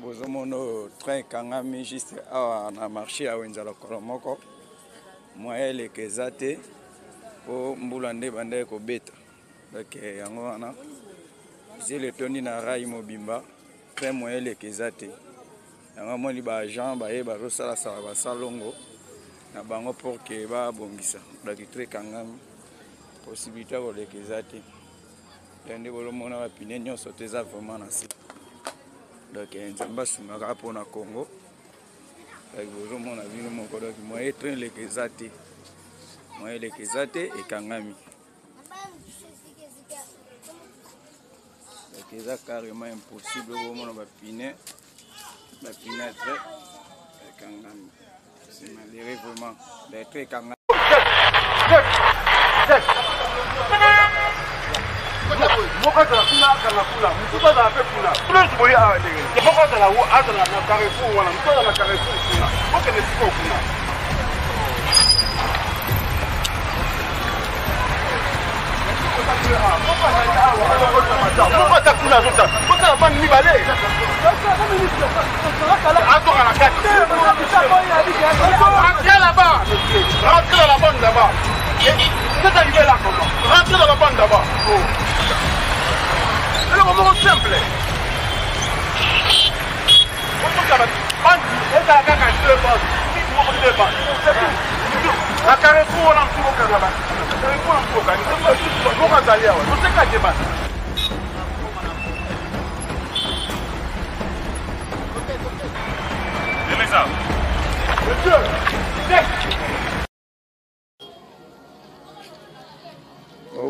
Bozomono train kangami juste awa na marché a wenzala kolomoko moye lekeza te po mbula nde banda kobeta donc yango wana zele tondi na rai mobimba train moye lekeza te yango moni ba agent baye bazosala sala basalongo na bango pour que babongisa donc train kangami possibilité kolekeza te yande bolomona bapine nyonso te eza vraiment na se. Donc nzamba sungaka pona Congo donc bozomona bino moko donc moye train lekeza te moye lekeza te ekangami donc eza carrément impossible bomona bapine train ekangami c'est malheureux vraiment le train ekangami.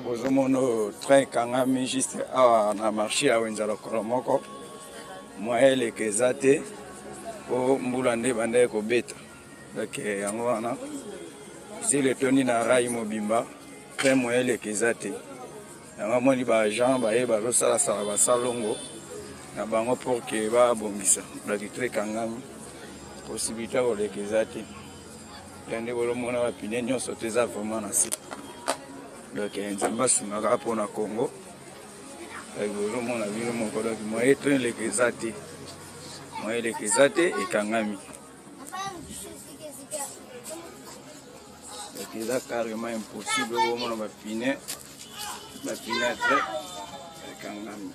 Bozomono train kangami juste awa na marché a wenzala kolomoko moye lekeza te po mbula nde banda kobeta donc yango wana zele tondi na rai mobimba train moye lekeza te yango moni ba agent baye bazosala sala basalongo na bango pour que babongisa donc train kangami possibilité kolekeza te yande bolomona bapine nyonso te eza vraiment na se. Donc nzamba sungaka pona Congo donc bozomona bino moko donc moye train lekeza te ekangami donc eza carrément impossible bomona bapine train ekangami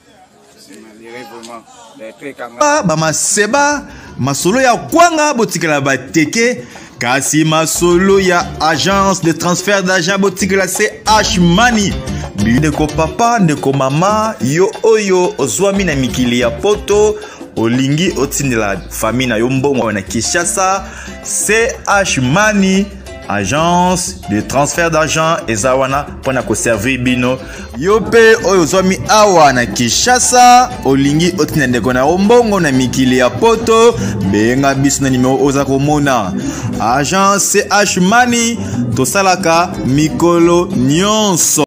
c'est malheureux vraiment le train ekangami. Bamaseba masolo ya kwanga botikela bateke kasi masolo ya agence de transfert d'argent botikela CH Money ndeko papa ndeko mama yo oyo ozwami na mikili ya poto olingi otindela famille na yo mbongo na Kinshasa. CH Money agence de transfert d'argent ezawana pona ko servir bino yo pe oyo ozwami awa na Kinshasa olingi otina ndeko na mbongo na mikili ya poto benga biso na numéro oza komona agence CH Money tosalaka mikolo nyonso.